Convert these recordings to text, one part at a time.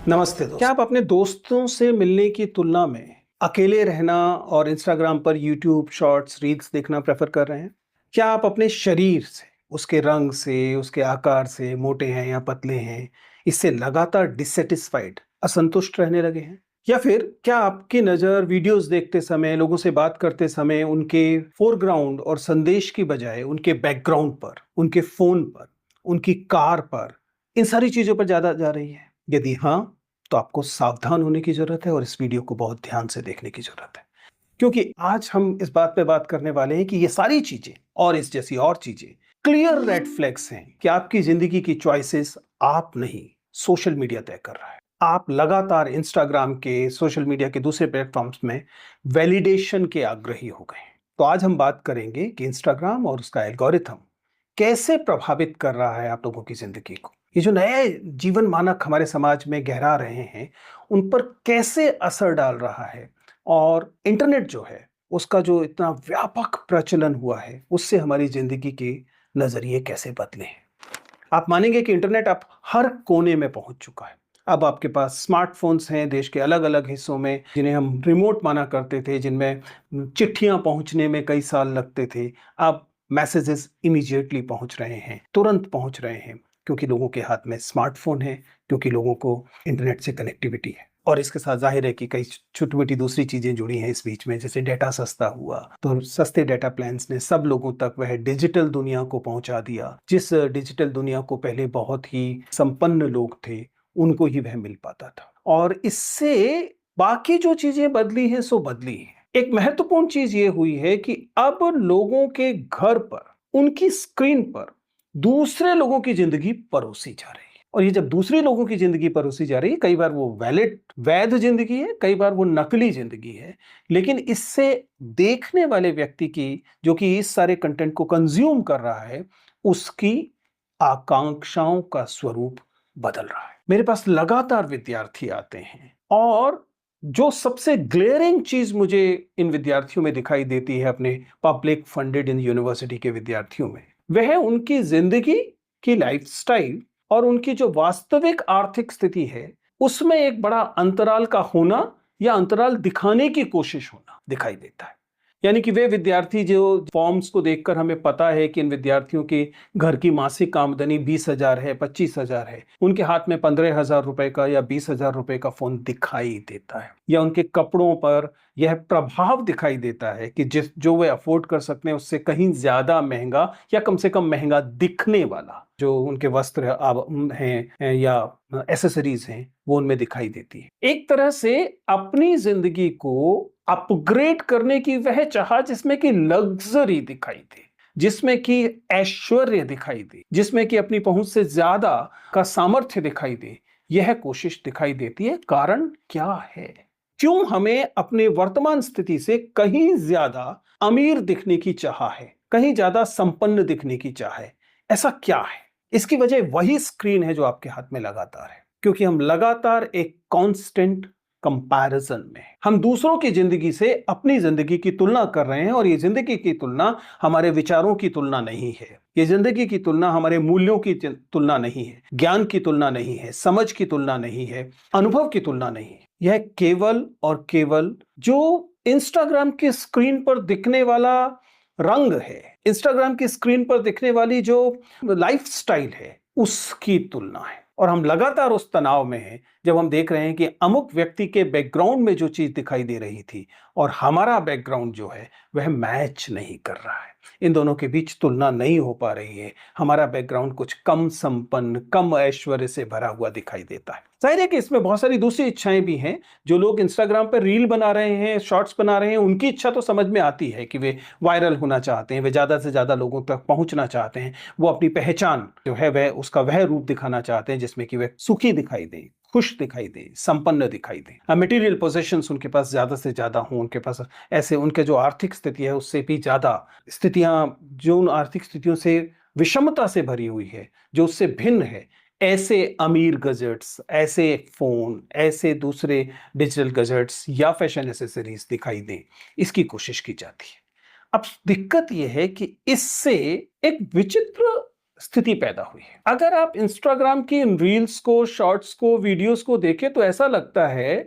नमस्ते दोस्त। क्या आप अपने दोस्तों से मिलने की तुलना में अकेले रहना और इंस्टाग्राम पर यूट्यूब शॉर्ट्स रील्स देखना प्रेफर कर रहे हैं? क्या आप अपने शरीर से, उसके रंग से, उसके आकार से, मोटे हैं या पतले हैं, इससे लगातार डिससेटिस्फाइड, असंतुष्ट रहने लगे हैं? या फिर क्या आपकी नज़र वीडियोस देखते समय, लोगों से बात करते समय उनके फोरग्राउंड और संदेश की बजाय उनके बैकग्राउंड पर, उनके फ़ोन पर, उनकी कार पर, इन सारी चीज़ों पर ज़्यादा जा रही है? यदि हाँ, तो आपको सावधान होने की ज़रूरत है और इस वीडियो को बहुत ध्यान से देखने की ज़रूरत है। क्योंकि आज हम इस बात पे बात करने वाले हैं कि ये सारी चीज़ें और इस जैसी और चीज़ें क्लियर रेड फ्लैग्स हैं कि आपकी ज़िंदगी की चॉइसेस आप नहीं, सोशल मीडिया तय कर रहा है। आप लगातार इंस्टाग्राम के, सोशल मीडिया के दूसरे प्लेटफ़ॉर्म्स में वैलिडेशन के आग्रही हो गए हैं। तो आज हम बात करेंगे कि इंस्टाग्राम और उसका एल्गोरिथम कैसे प्रभावित कर रहा है आप लोगों की ज़िंदगी को। ये जो नए जीवन मानक हमारे समाज में गहरा रहे हैं, उन पर कैसे असर डाल रहा है और इंटरनेट जो है, उसका जो इतना व्यापक प्रचलन हुआ है, उससे हमारी ज़िंदगी के नज़रिए कैसे बदले हैं। आप मानेंगे कि इंटरनेट अब हर कोने में पहुँच चुका है। अब आपके पास स्मार्टफ़ोन्स हैं देश के अलग-अलग हिस्सों में, जिन्हें हम रिमोट माना करते थे, जिनमें चिट्ठियाँ पहुँचने में कई साल लगते थे। अब मैसेजेस इमीडिएटली पहुँच रहे हैं, तुरंत पहुँच रहे हैं, क्योंकि लोगों के हाथ में स्मार्टफ़ोन है, क्योंकि लोगों को इंटरनेट से कनेक्टिविटी है। और इसके साथ ज़ाहिर है कि कई छोटी-मोटी दूसरी चीज़ें जुड़ी हैं इस बीच में, जैसे डेटा सस्ता हुआ, तो सस्ते डेटा प्लान्स ने सब लोगों तक वह डिजिटल दुनिया को पहुँचा दिया, जिस डिजिटल दुनिया को पहले बहुत ही संपन्न लोग थे, उनको ही वह मिल पाता था। और इससे बाकी जो चीज़ें बदली हैं, सो बदली हैं। एक महत्वपूर्ण चीज़ ये हुई है कि अब लोगों के घर पर, उनकी स्क्रीन पर दूसरे लोगों की ज़िंदगी परोसी जा रही है। और ये जब दूसरे लोगों की ज़िंदगी परोसी जा रही है, कई बार वो वैध ज़िंदगी है, कई बार वो नकली ज़िंदगी है। लेकिन इससे देखने वाले व्यक्ति की, जो कि इस सारे कंटेंट को कंज़्यूम कर रहा है, उसकी आकांक्षाओं का स्वरूप बदल रहा है। मेरे पास लगातार विद्यार्थी आते हैं और जो सबसे ग्लेयरिंग चीज़ मुझे इन विद्यार्थियों में दिखाई देती है, अपने पब्लिक फंडेड इन यूनिवर्सिटी के विद्यार्थियों में, वह उनकी ज़िंदगी की लाइफ़स्टाइल और उनकी जो वास्तविक आर्थिक स्थिति है, उसमें एक बड़ा अंतराल का होना या अंतराल दिखाने की कोशिश होना दिखाई देता है। यानी कि वे विद्यार्थी जो फॉर्म्स को देखकर हमें पता है कि इन विद्यार्थियों की घर की मासिक आमदनी 20,000 है, 25,000 है, उनके हाथ में 15,000 रुपए का या 20,000 रुपए का फ़ोन दिखाई देता है, या उनके कपड़ों पर यह प्रभाव दिखाई देता है कि जो वे अफ़ोर्ड कर सकते हैं, उससे कहीं ज़्यादा महँगा या कम से कम महँगा दिखने वाला जो उनके वस्त्र हैं या एक्सेसरीज़ हैं, वो उनमें दिखाई देती है। एक तरह से अपनी ज़िंदगी को अपग्रेड करने की वह चाह, जिसमें कि लग्ज़री दिखाई दे, जिसमें कि ऐश्वर्य दिखाई दे, जिसमें कि अपनी पहुँच से ज़्यादा का सामर्थ्य दिखाई दे, यह कोशिश दिखाई देती है। कारण क्या है? क्यों हमें अपने वर्तमान स्थिति से कहीं ज़्यादा अमीर दिखने की चाह है, कहीं ज़्यादा संपन्न दिखने की चाह है? ऐसा क्या है? इसकी वजह वही स्क्रीन है जो आपके हाथ में लगातार है। क्योंकि हम लगातार एक कांस्टेंट कंपैरिजन में हैं। हम दूसरों की जिंदगी से अपनी जिंदगी की तुलना कर रहे हैं, और ये जिंदगी की तुलना हमारे विचारों की तुलना नहीं है। ये जिंदगी की तुलना हमारे मूल्यों की तुलना नहीं है, ज्ञान की तुलना नहीं है, समझ की तुलना नहीं है, अनुभव की तुलना नहीं है। यह केवल और केवल जो इंस्टाग्राम की स्क्रीन पर दिखने वाला रंग है, इंस्टाग्राम की स्क्रीन पर दिखने वाली जो लाइफस्टाइल है, उसकी तुलना है। और हम लगातार उस तनाव में हैं जब हम देख रहे हैं कि अमुक व्यक्ति के बैकग्राउंड में जो चीज दिखाई दे रही थी और हमारा बैकग्राउंड जो है वह मैच नहीं कर रहा है। इन दोनों के बीच तुलना नहीं हो पा रही है। हमारा बैकग्राउंड कुछ कम संपन्न, कम ऐश्वर्य से भरा हुआ दिखाई देता है। जाहिर है कि इसमें बहुत सारी दूसरी इच्छाएं भी हैं। जो लोग इंस्टाग्राम पर रील बना रहे हैं, शॉर्ट्स बना रहे हैं, उनकी इच्छा तो समझ में आती है कि वे वायरल होना चाहते हैं, वे ज्यादा से ज्यादा लोगों तक पहुंचना चाहते हैं, वो अपनी पहचान जो है वह उसका वह रूप दिखाना चाहते हैं जिसमें कि वे सुखी दिखाई दें, खुश दिखाई दें, संपन्न दिखाई दें, मटेरियल पोजेशंस उनके पास ज्यादा से ज्यादा हों, उनके पास ऐसे उनके जो आर्थिक स्थिति है उससे भी ज्यादा स्थितियां, जो उन आर्थिक स्थितियों से विषमता से भरी हुई है, जो उससे भिन्न है, ऐसे अमीर गजेट्स, ऐसे फोन, ऐसे दूसरे डिजिटल गजेट्स या फैशन एसेसरीज दिखाई दें, इसकी कोशिश की जाती है। अब दिक्कत यह है कि इससे एक विचित्र स्थिति पैदा हुई है। अगर आप इंस्टाग्राम की इन रील्स को, शॉर्ट्स को, वीडियोस को देखें तो ऐसा लगता है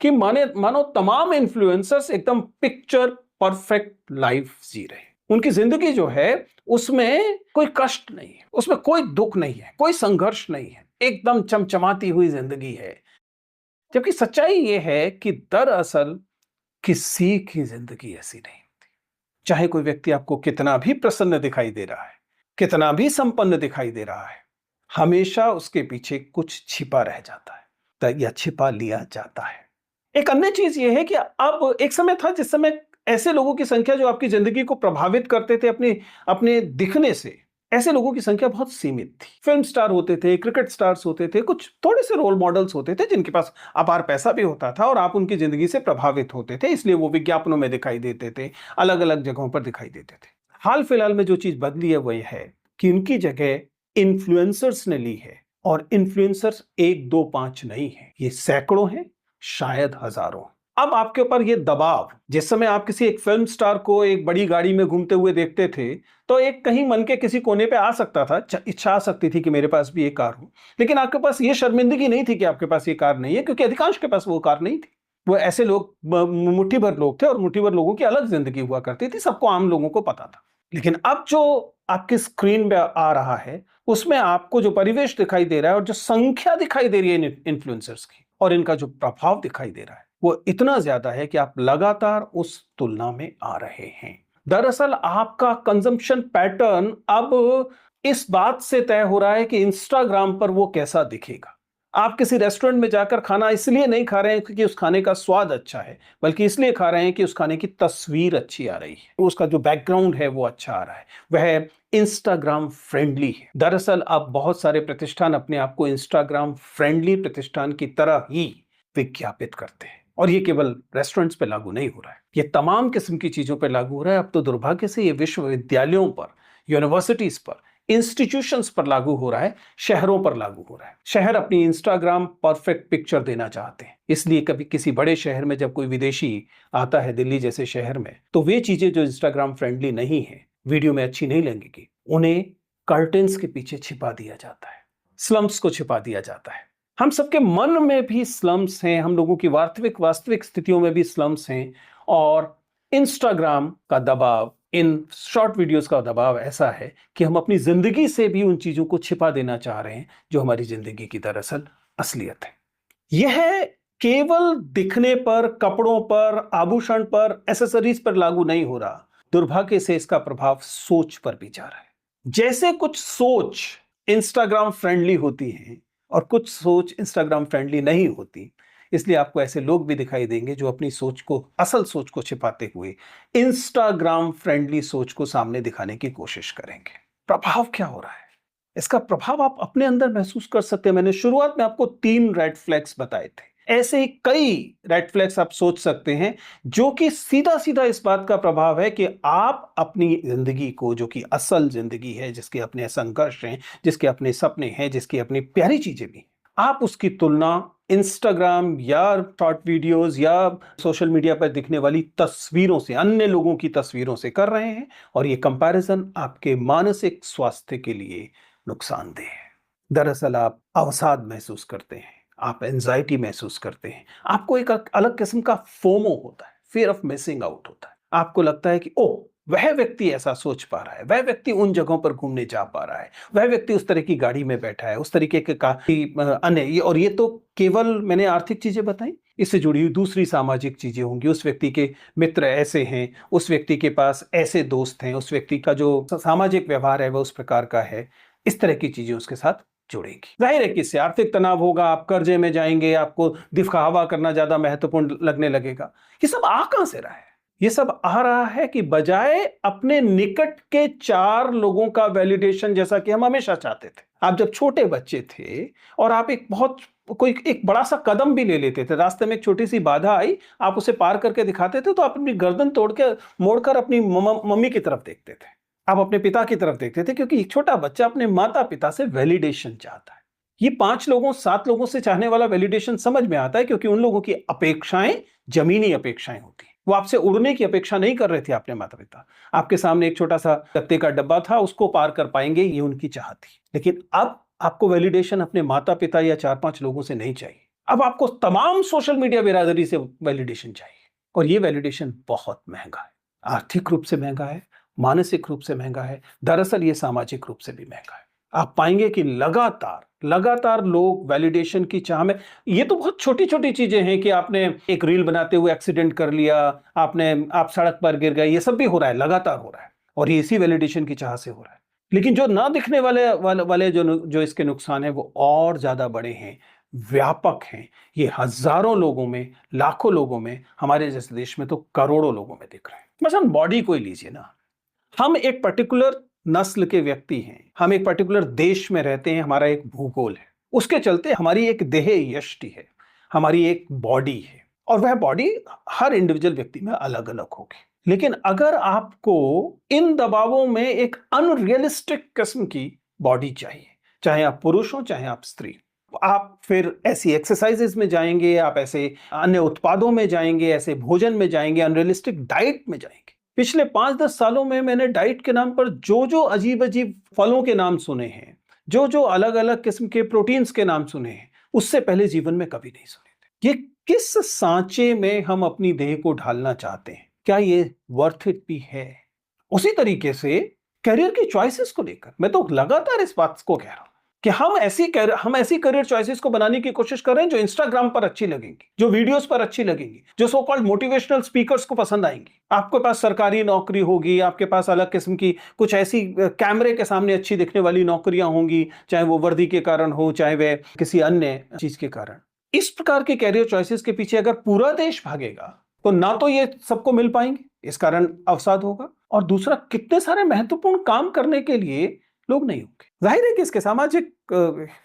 कि मानो तमाम इन्फ्लुएंसर्स एकदम पिक्चर परफेक्ट लाइफ जी रहे हैं। उनकी जिंदगी जो है उसमें कोई कष्ट नहीं है, उसमें कोई दुख नहीं है, कोई संघर्ष नहीं है, एकदम चमचमाती हुई जिंदगी है। जबकि सच्चाई यह है कि दरअसल किसी की जिंदगी ऐसी नहीं होती। चाहे कोई व्यक्ति आपको कितना भी प्रसन्न दिखाई दे रहा है, कितना भी संपन्न दिखाई दे रहा है, हमेशा उसके पीछे कुछ छिपा रह जाता है या छिपा लिया जाता है। एक अन्य चीज यह है कि अब एक समय था जिस समय ऐसे लोगों की संख्या जो आपकी जिंदगी को प्रभावित करते थे अपने अपने दिखने से, ऐसे लोगों की संख्या बहुत सीमित थी। फिल्म स्टार होते थे, क्रिकेट स्टार्स होते थे, कुछ थोड़े से रोल मॉडल्स होते थे जिनके पास अपार पैसा भी होता था और आप उनकी जिंदगी से प्रभावित होते थे, इसलिए वो विज्ञापनों में दिखाई देते थे, अलग अलग जगहों पर दिखाई देते थे। हाल फिलहाल में जो चीज बदली है वो यह है कि उनकी जगह इन्फ्लुएंसर्स ने ली है, और इन्फ्लुएंसर्स 1 2 5 नहीं है, ये सैकड़ों हैं, शायद हजारों। अब आपके ऊपर ये दबाव, जिस समय आप किसी एक फिल्म स्टार को एक बड़ी गाड़ी में घूमते हुए देखते थे तो एक कहीं मन के किसी कोने पे आ सकता था, इच्छा आ सकती थी कि मेरे पास भी एक कार हो, लेकिन आपके पास ये शर्मिंदगी नहीं थी कि आपके पास ये कार नहीं है, क्योंकि अधिकांश के पास वो कार नहीं थी। वो ऐसे लोग मुट्ठी भर लोग थे और मुट्ठी भर लोगों की अलग जिंदगी हुआ करती थी, सबको आम लोगों को पता था। लेकिन अब जो आपकी स्क्रीन पे आ रहा है उसमें आपको जो परिवेश दिखाई दे रहा है और जो संख्या दिखाई दे रही है इन्फ्लुएंसर्स की और इनका जो प्रभाव दिखाई दे रहा है वो इतना ज्यादा है कि आप लगातार उस तुलना में आ रहे हैं। दरअसल आपका कंजम्पशन पैटर्न अब इस बात से तय हो रहा है कि इंस्टाग्राम पर वो कैसा दिखेगा। आप किसी रेस्टोरेंट में जाकर खाना इसलिए नहीं खा रहे हैं क्योंकि उस खाने का स्वाद अच्छा है, बल्कि इसलिए खा रहे हैं कि उस खाने की तस्वीर अच्छी आ रही है, उसका जो बैकग्राउंड है वो अच्छा आ रहा है, वह इंस्टाग्राम फ्रेंडली है। दरअसल अब बहुत सारे प्रतिष्ठान अपने आप को इंस्टाग्राम फ्रेंडली प्रतिष्ठान की तरह ही विज्ञापित करते हैं, और ये केवल रेस्टोरेंट्स पे लागू नहीं हो रहा है, ये तमाम किस्म की चीजों पे लागू हो रहा है। अब तो दुर्भाग्य से ये विश्वविद्यालयों पर, यूनिवर्सिटीज पर, इंस्टीट्यूशंस पर लागू हो रहा है, शहरों पर लागू हो रहा है। शहर अपनी इंस्टाग्राम परफेक्ट पिक्चर देना चाहते हैं, इसलिए कभी किसी बड़े शहर में जब कोई विदेशी आता है, दिल्ली जैसे शहर में, तो वे चीजें जो इंस्टाग्राम फ्रेंडली नहीं है, वीडियो में अच्छी नहीं लगेगी, उन्हें कर्टेन्स के पीछे छिपा दिया जाता है, स्लम्स को छिपा दिया जाता है। हम सबके मन में भी स्लम्स हैं, हम लोगों की वास्तविक स्थितियों में भी स्लम्स हैं, और इंस्टाग्राम का दबाव, इन शॉर्ट वीडियोस का दबाव ऐसा है कि हम अपनी जिंदगी से भी उन चीजों को छिपा देना चाह रहे हैं जो हमारी जिंदगी की दरअसल असलियत है। यह केवल दिखने पर, कपड़ों पर, आभूषण पर, एसेसरीज पर लागू नहीं हो रहा, दुर्भाग्य से इसका प्रभाव सोच पर भी जा रहा है। जैसे कुछ सोच इंस्टाग्राम फ्रेंडली होती है और कुछ सोच इंस्टाग्राम फ्रेंडली नहीं होती, इसलिए आपको ऐसे लोग भी दिखाई देंगे जो अपनी सोच को, असल सोच को छिपाते हुए इंस्टाग्राम फ्रेंडली सोच को सामने दिखाने की कोशिश करेंगे। प्रभाव क्या हो रहा है? इसका प्रभाव आप अपने अंदर महसूस कर सकते हैं। मैंने शुरुआत में आपको 3 रेड फ्लैग्स बताए थे, ऐसे ही कई रेड फ्लैग्स आप सोच सकते हैं जो कि सीधा सीधा इस बात का प्रभाव है कि आप अपनी जिंदगी को, जो कि असल जिंदगी है, जिसके अपने संघर्ष हैं, जिसके अपने सपने हैं, जिसकी अपनी प्यारी चीजें भी, आप उसकी तुलना इंस्टाग्राम या शॉर्ट वीडियोस या सोशल मीडिया पर दिखने वाली तस्वीरों से, अन्य लोगों की तस्वीरों से कर रहे हैं, और ये कंपैरिजन आपके मानसिक स्वास्थ्य के लिए नुकसानदेह है। दरअसल आप अवसाद महसूस करते हैं, आप एंजाइटी महसूस करते हैं, आपको एक अलग किस्म का फोमो होता है, फियर ऑफ मिसिंग आउट होता है। आपको लगता है कि ओह, वह व्यक्ति ऐसा सोच पा रहा है, वह व्यक्ति उन जगहों पर घूमने जा पा रहा है, वह व्यक्ति उस तरह की गाड़ी में बैठा है, उस तरीके के अन्य, और ये तो केवल मैंने आर्थिक चीजें बताई, इससे जुड़ी हुई दूसरी सामाजिक चीजें होंगी। उस व्यक्ति के मित्र ऐसे हैं, उस व्यक्ति के पास ऐसे दोस्त हैं, उस व्यक्ति का जो सामाजिक व्यवहार है वह उस प्रकार का है, इस तरह की चीजें उसके साथ जुड़ेगी। जाहिर है कि इससे आर्थिक तनाव होगा, आप कर्जे में जाएंगे, आपको दिखावा करना ज्यादा महत्वपूर्ण लगने लगेगा। ये सब आ कहां से रहा है? ये सब आ रहा है कि बजाय अपने निकट के 4 लोगों का वैलिडेशन, जैसा कि हम हमेशा चाहते थे, आप जब छोटे बच्चे थे और आप एक बड़ा सा कदम भी ले लेते थे, रास्ते में एक छोटी सी बाधा आई, आप उसे पार करके दिखाते थे, तो आप अपनी गर्दन तोड़ के मोड़कर अपनी मम्मी की तरफ देखते थे, आप अपने पिता की तरफ देखते थे, क्योंकि एक छोटा बच्चा अपने माता पिता से वैलिडेशन चाहता है। ये 5 लोगों, 7 लोगों से चाहने वाला वैलिडेशन समझ में आता है, क्योंकि उन लोगों की अपेक्षाएं जमीनी अपेक्षाएं होती हैं। वो आपसे उड़ने की अपेक्षा नहीं कर रहे थे अपने माता पिता। आपके सामने एक छोटा सा गत्ते का डब्बा था, उसको पार कर पाएंगे ये उनकी चाह थी। लेकिन अब आपको वैलिडेशन अपने माता पिता या 4-5 लोगों से नहीं चाहिए। अब आपको तमाम सोशल मीडिया बिरादरी से वैलिडेशन चाहिए। और ये वैलिडेशन बहुत महंगा है। आर्थिक रूप से महंगा है, मानसिक रूप से महंगा है, दरअसल ये सामाजिक रूप से भी महंगा है। आप पाएंगे कि लगातार लगातार लोग वैलिडेशन की चाह में, ये तो बहुत छोटी-छोटी चीजें हैं कि आपने एक रील बनाते हुए एक्सीडेंट कर लिया, आप सड़क पर गिर गए, ये सब भी हो रहा है, लगातार हो रहा है और ये इसी वैलिडेशन की चाह से हो रहा है। लेकिन जो ना दिखने वाले जो इसके नुकसान है वो और ज्यादा बड़े हैं, व्यापक हैं। ये हजारों लोगों में, लाखों लोगों में, हमारे जैसे देश में तो करोड़ों लोगों में दिख रहे हैं। मसलन बॉडी को ही लीजिए ना, हम एक पर्टिकुलर नस्ल के व्यक्ति हैं, हम एक पर्टिकुलर देश में रहते हैं, हमारा एक भूगोल है, उसके चलते हमारी एक देह यष्टि है, हमारी एक बॉडी है और वह बॉडी हर इंडिविजुअल व्यक्ति में अलग अलग होगी। लेकिन अगर आपको इन दबावों में एक अनरियलिस्टिक किस्म की बॉडी चाहिए, चाहे आप पुरुष हो चाहे आप स्त्री, आप फिर ऐसी एक्सरसाइजेस में जाएंगे, आप ऐसे अन्य उत्पादों में जाएंगे, ऐसे भोजन में जाएंगे, अनरियलिस्टिक डाइट में जाएंगे। पिछले 5-10 सालों में मैंने डाइट के नाम पर जो जो अजीब अजीब फलों के नाम सुने हैं, जो जो अलग अलग किस्म के प्रोटीन्स के नाम सुने हैं, उससे पहले जीवन में कभी नहीं सुने थे। ये किस सांचे में हम अपनी देह को ढालना चाहते हैं, क्या ये वर्थ इट भी है? उसी तरीके से करियर की चॉइसेस को लेकर मैं तो लगातार इस बात को कह रहा हूं कि हम ऐसी करियर चॉइसेस को बनाने की कोशिश कर रहे हैं जो इंस्टाग्राम पर अच्छी लगेंगी, जो वीडियोस पर अच्छी लगेंगी, जो सो कॉल्ड मोटिवेशनल स्पीकर्स को पसंद आएंगी। आपके पास सरकारी नौकरी होगी, आपके पास अलग किस्म की कुछ ऐसी कैमरे के सामने अच्छी दिखने वाली नौकरियां होंगी, चाहे वो वर्दी के कारण हो, चाहे वह किसी अन्य चीज के कारण। इस प्रकार के कैरियर चॉइसेस के पीछे अगर पूरा देश भागेगा तो ना तो ये सबको मिल पाएंगे, इस कारण अवसाद होगा, और दूसरा कितने सारे महत्वपूर्ण काम करने के लिए लोग नहीं होंगे। जाहिर है कि इसके सामाजिक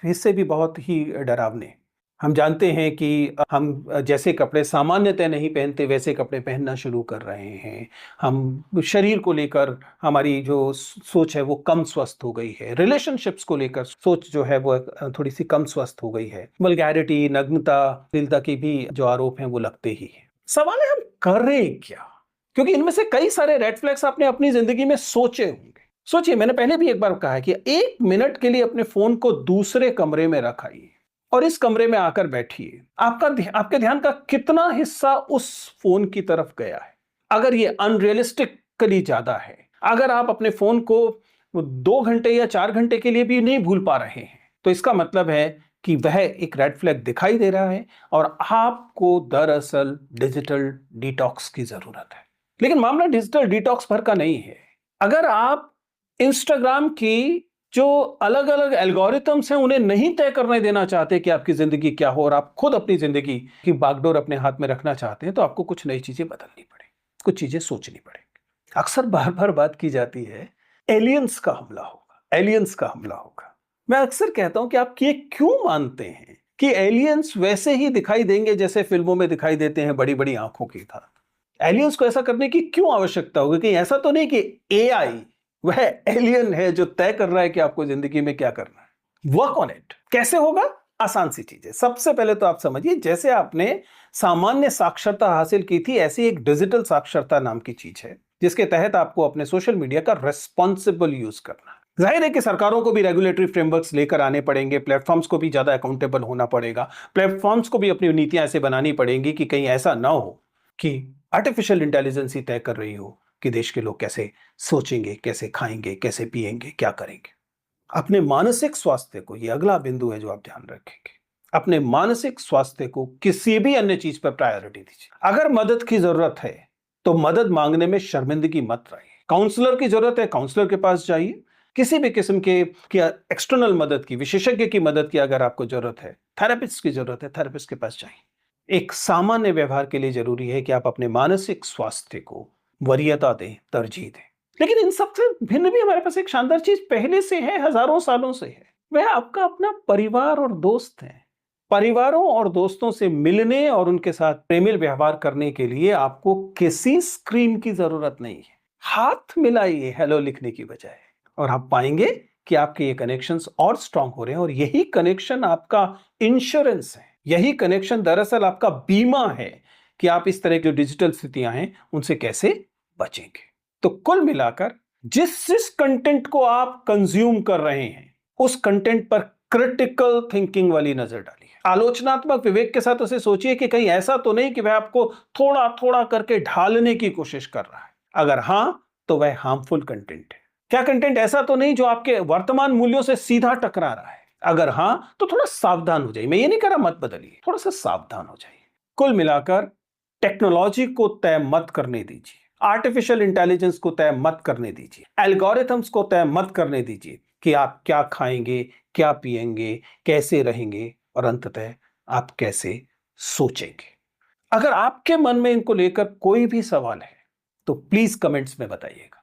हिस्से भी बहुत ही डरावने। हम जानते हैं कि हम जैसे कपड़े सामान्यतः नहीं पहनते वैसे कपड़े पहनना शुरू कर रहे हैं। हम शरीर को लेकर हमारी जो सोच है वो कम स्वस्थ हो गई है। रिलेशनशिप्स को लेकर सोच जो है वो थोड़ी सी कम स्वस्थ हो गई है। वल्गैरिटी, नग्नता, अश्लीलता की भी जो आरोप हैं वो लगते ही हैं। सवाल है हम करें क्या? क्योंकि इनमें से कई सारे रेड फ्लैग्स आपने अपनी जिंदगी में सोचे होंगे। सोचिए, मैंने पहले भी एक बार कहा है कि 1 मिनट के लिए अपने फोन को दूसरे कमरे में रखाइए और इस कमरे में आकर बैठिए। आपके ध्यान का कितना हिस्सा उस फोन की तरफ गया है? अगर ये अनरियलिस्टिकली ज्यादा है, अगर आप अपने फोन को 2 घंटे या 4 घंटे के लिए भी नहीं भूल पा रहे हैं, तो इसका मतलब है कि वह एक रेड फ्लैग दिखाई दे रहा है और आपको दरअसल डिजिटल डिटॉक्स की जरूरत है। लेकिन मामला डिजिटल डिटॉक्स भर का नहीं है। अगर आप इंस्टाग्राम की जो अलग अलग एल्गोरिथम्स हैं उन्हें नहीं तय करने देना चाहते कि आपकी जिंदगी क्या हो और आप खुद अपनी जिंदगी की बागडोर अपने हाथ में रखना चाहते हैं, तो आपको कुछ नई चीजें बदलनी पड़ेगी, कुछ चीजें सोचनी पड़ेगी। अक्सर बार बार बात की जाती है एलियंस का हमला होगा, एलियंस का हमला होगा। मैं अक्सर कहता हूं कि आप ये क्यों मानते हैं कि एलियंस वैसे ही दिखाई देंगे जैसे फिल्मों में दिखाई देते हैं, बड़ी बड़ी आंखों के साथ? एलियंस को ऐसा करने की क्यों आवश्यकता होगी? कहीं ऐसा तो नहीं कि एआई वह एलियन है जो तय कर रहा है कि आपको जिंदगी में क्या करना है? Work on it. कैसे होगा? आसान सी चीज है। सबसे पहले तो आप समझिए, जैसे आपने सामान्य साक्षरता हासिल की थी, ऐसी एक डिजिटल साक्षरता नाम की चीज है जिसके तहत आपको अपने सोशल मीडिया का रेस्पॉन्सिबल यूज करना है। जाहिर है कि सरकारों को भी रेगुलेटरी फ्रेमवर्क्स लेकर आने पड़ेंगे, प्लेटफॉर्म्स को भी ज्यादा अकाउंटेबल होना पड़ेगा, प्लेटफॉर्म्स को भी अपनी नीतियां ऐसे बनानी पड़ेंगी कि कहीं ऐसा ना हो कि आर्टिफिशियल इंटेलिजेंस ही तय कर रही हो कि देश के लोग कैसे सोचेंगे, कैसे खाएंगे, कैसे पिएंगे, क्या करेंगे। अपने मानसिक स्वास्थ्य को, ये अगला बिंदु है जो आप ध्यान रखेंगे, अपने मानसिक स्वास्थ्य को किसी भी अन्य चीज पर प्रायोरिटी दीजिए। अगर मदद की जरूरत है तो मदद मांगने में शर्मिंदगी मत रहिए। काउंसलर की जरूरत है, काउंसलर के पास जाइए। किसी भी किस्म के एक्सटर्नल मदद की, विशेषज्ञ की मदद की अगर आपको जरूरत है, थेरेपिस्ट की जरूरत है, थेरेपिस्ट के पास जाइए। एक सामान्य व्यवहार के लिए जरूरी है कि आप अपने मानसिक स्वास्थ्य को वरीयता दें, तरजीह दें। लेकिन इन सबसे भिन्न भी हमारे पास एक शानदार चीज पहले से है, हजारों सालों से है। वह आपका अपना परिवार और दोस्त है। परिवारों और दोस्तों से मिलने और उनके साथ प्रेमिल व्यवहार करने के लिए आपको किसी स्क्रीन की जरूरत नहीं है। हाथ मिलाइए हेलो लिखने की बजाय, और आप पाएंगे कि आपके ये कनेक्शंस और स्ट्रांग हो रहे हैं। और यही कनेक्शन आपका इंश्योरेंस है, यही कनेक्शन दरअसल आपका बीमा है कि आप इस तरह की जो डिजिटल स्थितियां हैं उनसे कैसे बचेंगे। तो कुल मिलाकर जिस जिस कंटेंट को आप कंज्यूम कर रहे हैं उस कंटेंट पर क्रिटिकल थिंकिंग वाली नजर डालिए। आलोचनात्मक विवेक के साथ उसे सोचिए कि कहीं ऐसा तो नहीं कि वह आपको थोड़ा थोड़ा करके ढालने की कोशिश कर रहा है। अगर हां, तो वह हार्मफुल कंटेंट है। क्या कंटेंट ऐसा तो नहीं जो आपके वर्तमान मूल्यों से सीधा टकरा रहा है? अगर हां, तो थोड़ा सावधान हो जाइए। मैं ये नहीं कह रहा मत बदलिए, थोड़ा सा सावधान हो जाइए। कुल मिलाकर टेक्नोलॉजी को तय मत करने दीजिए, आर्टिफिशियल इंटेलिजेंस को तय मत करने दीजिए, एल्गोरिथम्स को तय मत करने दीजिए कि आप क्या खाएंगे, क्या पिएंगे, कैसे रहेंगे और अंततः आप कैसे सोचेंगे। अगर आपके मन में इनको लेकर कोई भी सवाल है तो प्लीज कमेंट्स में बताइएगा।